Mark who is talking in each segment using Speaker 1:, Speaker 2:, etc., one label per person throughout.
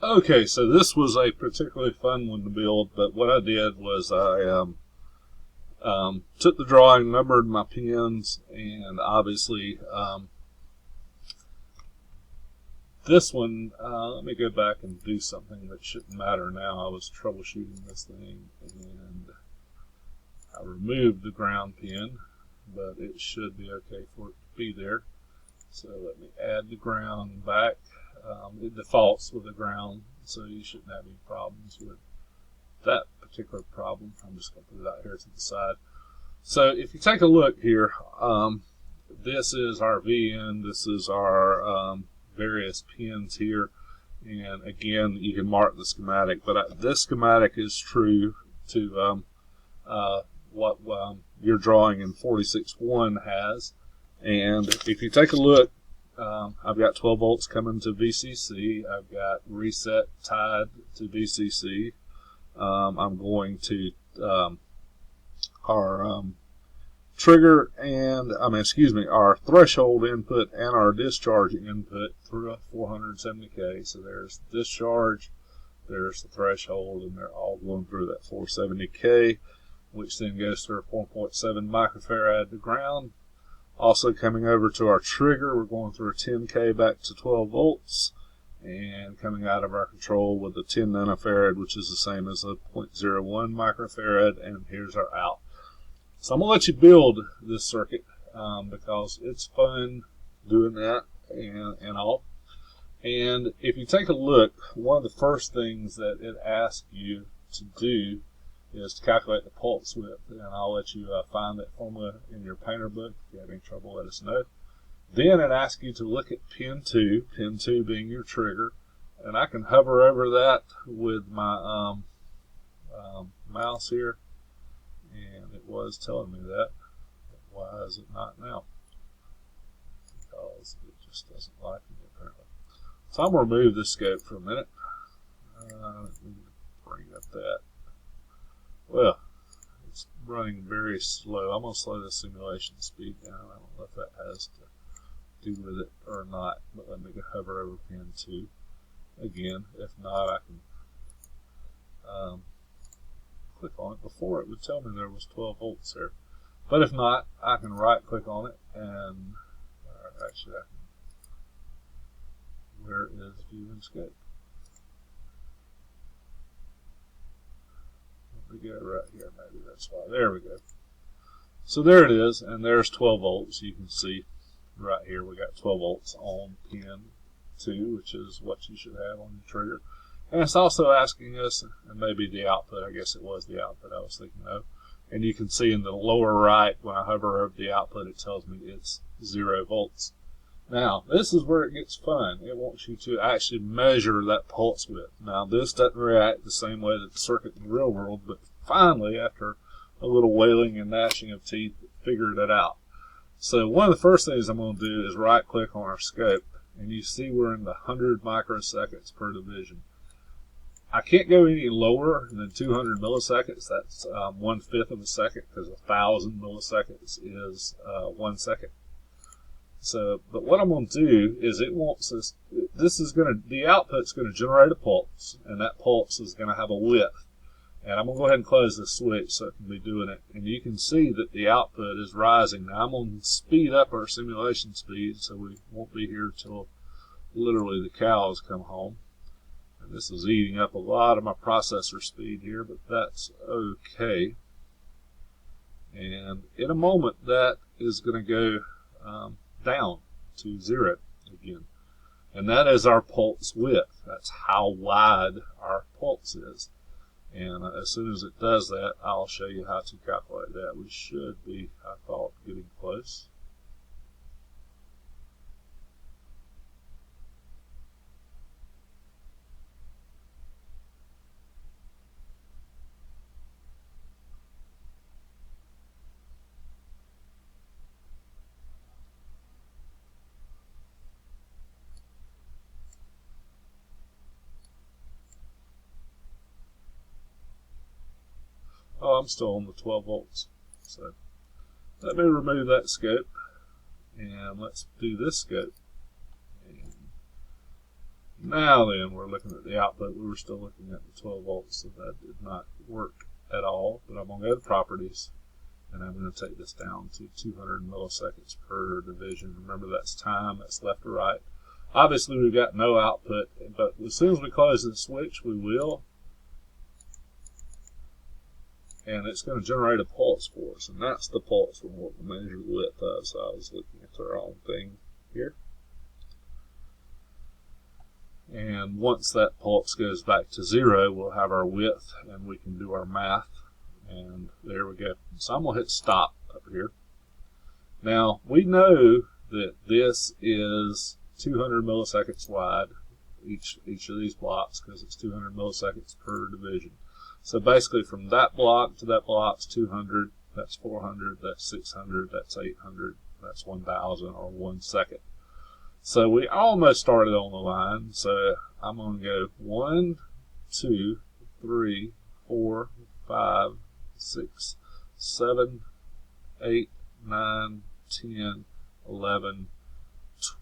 Speaker 1: Okay, so this was a particularly fun one to build, but what I did was I took the drawing, numbered my pins, and obviously this one, let me go back and do something that shouldn't matter now. I was troubleshooting this thing, and I removed the ground pin, but it should be okay for it to be there. So let me add the ground back. It defaults with the ground, so you shouldn't have any problems with that particular problem. I'm just going to put it out here to the side. So if you take a look here, this is our VN, this is our various pins here, and again, you can mark the schematic, but this schematic is true to what your drawing in 46.1 has. And if you take a look, I've got 12 volts coming to VCC. I've got reset tied to VCC. I'm going to our trigger and, our threshold input and our discharge input through a 470K. So there's discharge, there's the threshold, and they're all going through that 470K, which then goes through a 4.7 microfarad to ground. Also coming over to our trigger, we're going through a 10K back to 12 volts, and coming out of our control with the 10 nanofarad, which is the same as a 0.01 microfarad, and here's our out. So I'm going to let you build this circuit because it's fun doing that and all. And if you take a look, one of the first things that it asks you to do is to calculate the pulse width, and I'll let you find that formula in your Paynter book. If you have any trouble, let us know. Then it asks you to look at pin 2 being your trigger, and I can hover over that with my mouse here, and it was telling me that. Why is it not now? Because it just doesn't like me apparently. So I'm going to remove this scope for a minute. Let me bring up that. Well, it's running very slow. I'm going to slow the simulation speed down. I don't know if that has to do with it or not, but let me go hover over pin 2 again. If not, I can click on it. Before it would tell me there was 12 volts there, but if not, I can right click on it and actually I can, where is view and scope? We go right here, maybe that's why. There we go. So there it is, and there's 12 volts. You can see right here we got 12 volts on pin 2, which is what you should have on your trigger. And it's also asking us, and maybe the output, I guess it was the output I was thinking of. And you can see in the lower right, when I hover over the output, it tells me it's 0 volts. Now, this is where it gets fun. It wants you to actually measure that pulse width. Now, this doesn't react the same way that the circuit in the real world, but finally, after a little wailing and gnashing of teeth, it figured it out. So one of the first things I'm going to do is right-click on our scope, and you see we're in the 100 microseconds per division. I can't go any lower than 200 milliseconds. That's 1/5 of a second, because 1,000 milliseconds is 1 second. So, but what I'm going to do is it wants us, the output's going to generate a pulse, and that pulse is going to have a width. And I'm going to go ahead and close this switch so it can be doing it. And you can see that the output is rising. Now I'm going to speed up our simulation speed so we won't be here till literally the cows come home. And this is eating up a lot of my processor speed here, but that's okay. And in a moment that is going to go down to 0 again. And that is our pulse width. That's how wide our pulse is. And as soon as it does that, I'll show you how to calculate that. We should be, I thought, getting close. Oh, I'm still on the 12 volts. So let me remove that scope, and let's do this scope. And Now then, we're looking at the output. We were still looking at the 12 volts, so that did not work at all. But I'm going to go to properties, and I'm going to take this down to 200 milliseconds per division. Remember, that's time, that's left to right. Obviously, we've got no output, but as soon as we close the switch, we will. And it's going to generate a pulse for us, and that's the pulse when we'll measure the width of. So I was looking at the wrong thing here. And once that pulse goes back to 0, we'll have our width, and we can do our math. And there we go. So I'm going to hit stop up here. Now, we know that this is 200 milliseconds wide, each of these blocks, because it's 200 milliseconds per division. So basically from that block to that block's 200, that's 400, that's 600, that's 800, that's 1,000, or 1 second. So we almost started on the line, so I'm going to go 1, 2, 3, 4, 5, 6, 7, 8, 9, 10, 11,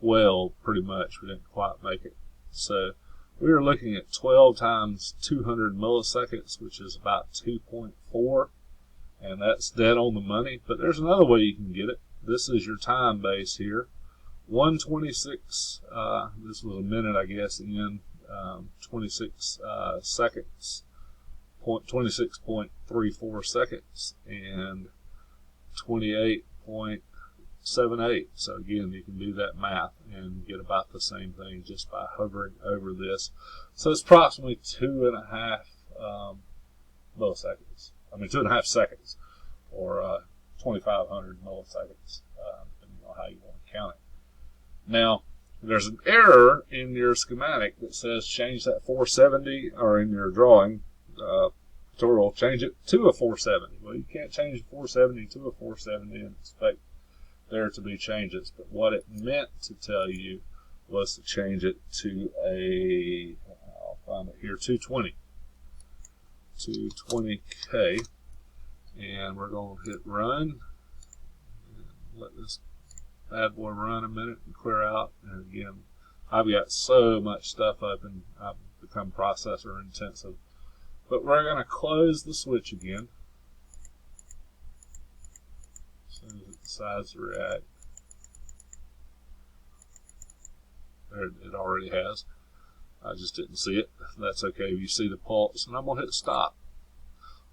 Speaker 1: 12, pretty much. We didn't quite make it. So we are looking at 12 times 200 milliseconds, which is about 2.4, and that's dead on the money. But there's another way you can get it. This is your time base here. 126, this was a minute, I guess, in 26 seconds, 26.34 seconds, and 28.78. So again, you can do that math and get about the same thing just by hovering over this. So it's approximately 2.5 milliseconds. I mean, 2.5 seconds, or 2,500 milliseconds, depending on how you want to count it. Now, there's an error in your schematic that says change that 470, or in your drawing tutorial, change it to a 470. Well, you can't change a 470 to a 470 and expect there to be changes. But what it meant to tell you was to change it to a, I'll find it here, 220. 220K. And we're going to hit run. And let this bad boy run a minute and clear out. And again, I've got so much stuff open, I've become processor intensive. But we're going to close the switch again as soon as it decides to react. There, it already has. I just didn't see it. That's okay. You see the pulse, and I'm going to hit stop.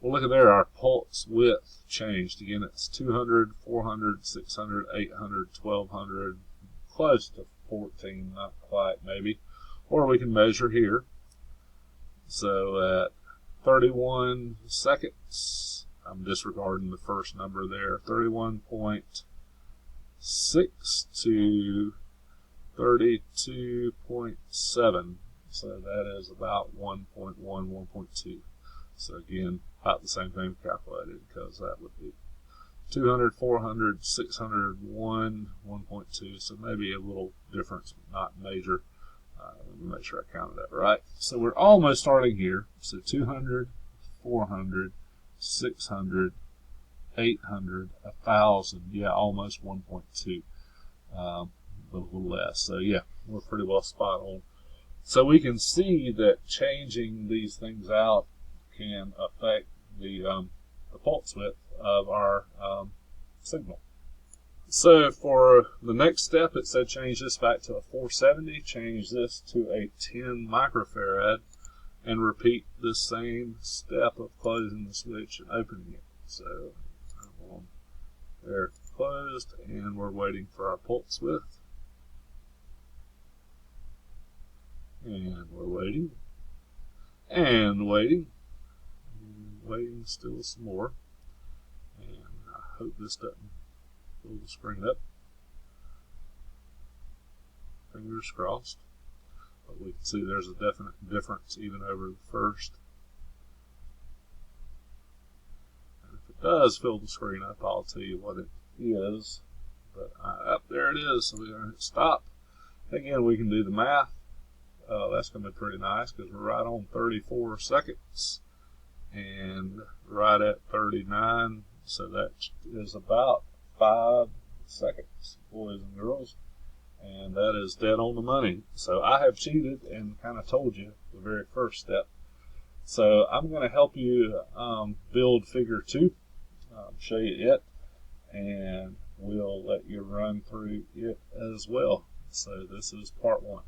Speaker 1: Well, look at there, our pulse width changed. Again, it's 200, 400, 600, 800, 1200, close to 14, not quite maybe. Or we can measure here. So at 31 seconds, I'm disregarding the first number there, 31.6 to 32.7. So that is about 1.1, 1.2. So again, about the same thing calculated, because that would be 200, 400, 600, 1.2. So maybe a little difference, not major. Let me make sure I counted that right. So we're almost starting here. So 200, 400, 600, 800, 1,000. Yeah, almost 1.2. A little less. So yeah, we're pretty well spot on. So we can see that changing these things out can affect the pulse width of our signal. So for the next step, it said change this back to a 470, change this to a 10 microfarad, and repeat the same step of closing the switch and opening it. So there, closed, and we're waiting for our pulse width. And we're waiting, and waiting, and waiting still some more. And I hope this doesn't fill the screen up. Fingers crossed. But we can see there's a definite difference even over the first. And if it does fill the screen up, I'll tell you what it is. But up there it is, so we're going to hit stop. Again, we can do the math. That's going to be pretty nice because we're right on 34 seconds and right at 39. So that is about 5 seconds, boys and girls. And that is dead on the money. So I have cheated and kind of told you the very first step. So I'm going to help you build figure 2, show you it, and we'll let you run through it as well. So this is part 1.